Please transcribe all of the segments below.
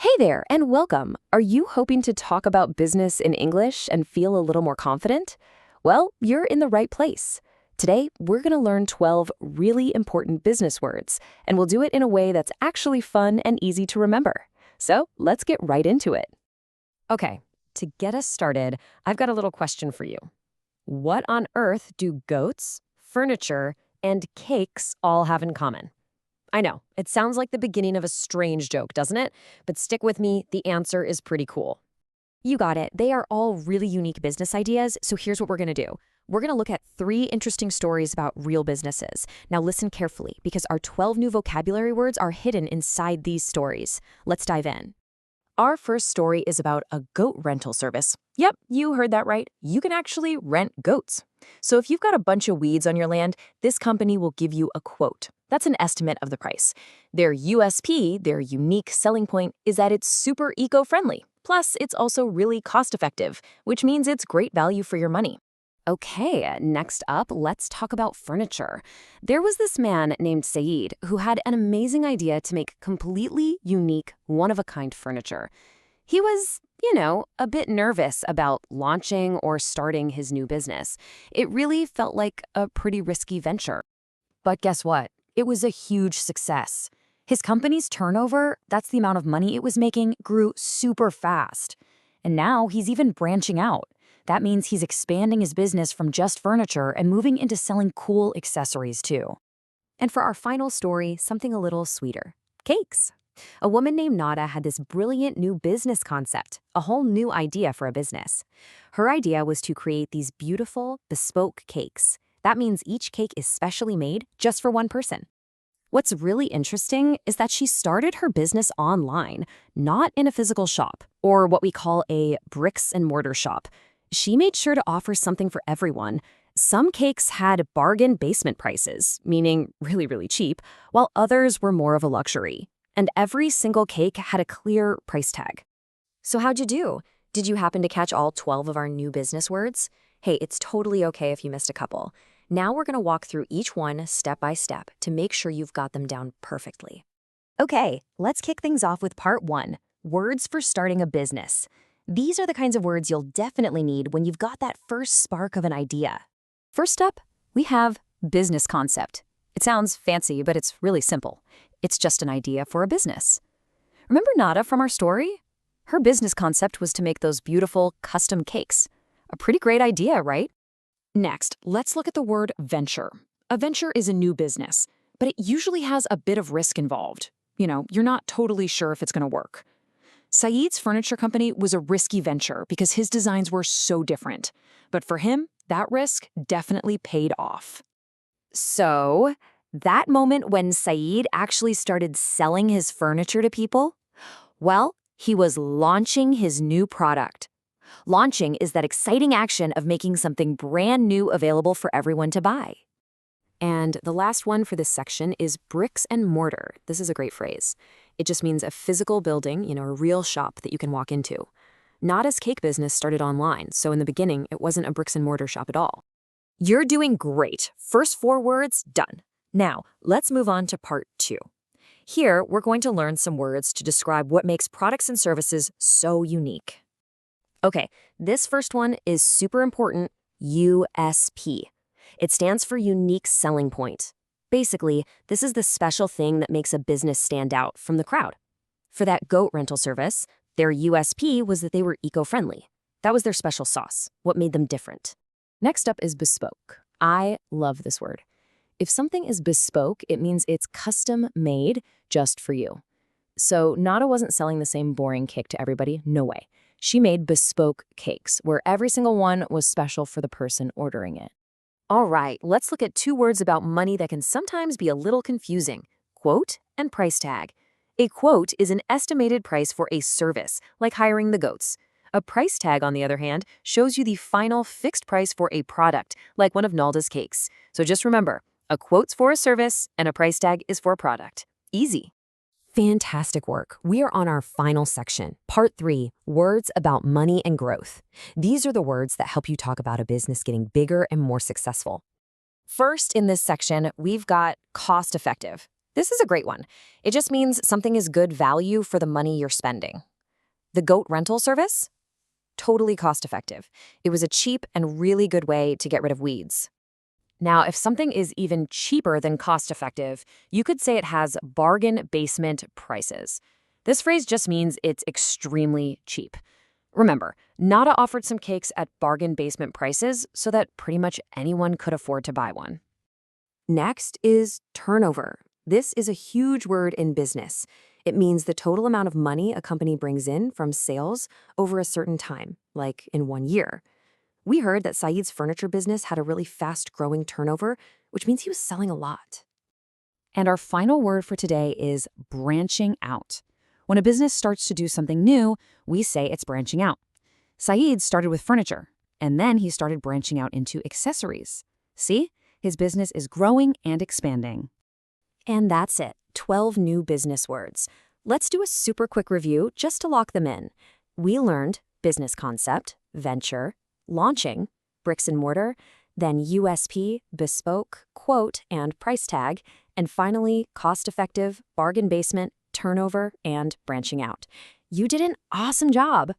Hey there, and welcome. Are you hoping to talk about business in English and feel a little more confident? Well, you're in the right place. Today, we're going to learn 12 really important business words, and we'll do it in a way that's actually fun and easy to remember. So let's get right into it. Okay, to get us started, I've got a little question for you. What on earth do goats, furniture, and cakes all have in common? I know, it sounds like the beginning of a strange joke, doesn't it? But stick with me, the answer is pretty cool. You got it. They are all really unique business ideas, so here's what we're going to do. We're going to look at 3 interesting stories about real businesses. Now listen carefully, because our 12 new vocabulary words are hidden inside these stories. Let's dive in. Our first story is about a goat rental service. Yep, you heard that right. You can actually rent goats. So if you've got a bunch of weeds on your land, this company will give you a quote. That's an estimate of the price. Their USP, their unique selling point, is that it's super eco-friendly. Plus, it's also really cost-effective, which means it's great value for your money. Okay, next up, let's talk about furniture. There was this man named Saeed who had an amazing idea to make completely unique, one-of-a-kind furniture. He was, a bit nervous about launching or starting his new business. It really felt like a pretty risky venture. But guess what? It was a huge success. His company's turnover, that's the amount of money it was making, grew super fast. And now he's even branching out. That means he's expanding his business from just furniture and moving into selling cool accessories too. And for our final story, something a little sweeter. Cakes. A woman named Nada had this brilliant new business concept, a whole new idea for a business. Her idea was to create these beautiful, bespoke cakes. That means each cake is specially made just for one person. What's really interesting is that she started her business online, not in a physical shop, or what we call a bricks and mortar shop. She made sure to offer something for everyone. Some cakes had bargain basement prices, meaning really, really cheap, while others were more of a luxury. And every single cake had a clear price tag. So how'd you do? Did you happen to catch all 12 of our new business words? Hey, it's totally okay if you missed a couple. Now we're going to walk through each one step by step to make sure you've got them down perfectly. Okay, let's kick things off with part 1, words for starting a business. These are the kinds of words you'll definitely need when you've got that first spark of an idea. First up, we have business concept. It sounds fancy, but it's really simple. It's just an idea for a business. Remember Nada from our story? Her business concept was to make those beautiful custom cakes. A pretty great idea, right? Next, let's look at the word venture. A venture is a new business, but it usually has a bit of risk involved. You're not totally sure if it's going to work. Saeed's furniture company was a risky venture because his designs were so different. But for him, that risk definitely paid off. So, that moment when Saeed actually started selling his furniture to people? Well, he was launching his new product. Launching is that exciting action of making something brand new available for everyone to buy. And the last one for this section is bricks and mortar. This is a great phrase. It just means a physical building, a real shop that you can walk into. Nada's cake business started online, so in the beginning, it wasn't a bricks and mortar shop at all. You're doing great. First 4 words, done. Now, let's move on to part 2. Here, we're going to learn some words to describe what makes products and services so unique. Okay, this first one is super important, USP. It stands for unique selling point. Basically, this is the special thing that makes a business stand out from the crowd. For that goat rental service, their USP was that they were eco-friendly. That was their special sauce, what made them different. Next up is bespoke. I love this word. If something is bespoke, it means it's custom made just for you. So Nada wasn't selling the same boring cake to everybody, no way. She made bespoke cakes, where every single one was special for the person ordering it. All right, let's look at 2 words about money that can sometimes be a little confusing: quote and price tag. A quote is an estimated price for a service, like hiring the goats. A price tag, on the other hand, shows you the final fixed price for a product, like one of Nalda's cakes. So just remember, a quote's for a service and a price tag is for a product. Easy. Fantastic work. We are on our final section, part 3, words about money and growth. These are the words that help you talk about a business getting bigger and more successful. First in this section, we've got cost-effective. This is a great one. It just means something is good value for the money you're spending. The goat rental service? Totally cost effective. It was a cheap and really good way to get rid of weeds. Now, if something is even cheaper than cost effective, you could say it has bargain basement prices. This phrase just means it's extremely cheap. Remember, Nada offered some cakes at bargain basement prices so that pretty much anyone could afford to buy one. Next is turnover. This is a huge word in business. It means the total amount of money a company brings in from sales over a certain time, like in 1 year. We heard that Saeed's furniture business had a really fast-growing turnover, which means he was selling a lot. And our final word for today is branching out. When a business starts to do something new, we say it's branching out. Saeed started with furniture, and then he started branching out into accessories. See? His business is growing and expanding. And that's it, 12 new business words. Let's do a super quick review just to lock them in. We learned business concept, venture, launching, bricks and mortar, then USP, bespoke, quote, and price tag, and finally, cost-effective, bargain basement, turnover, and branching out. You did an awesome job.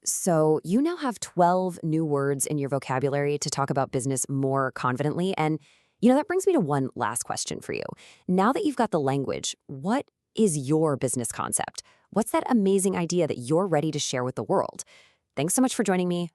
So you now have 12 new words in your vocabulary to talk about business more confidently. And, that brings me to one last question for you. Now that you've got the language, what is your business concept? What's that amazing idea that you're ready to share with the world? Thanks so much for joining me.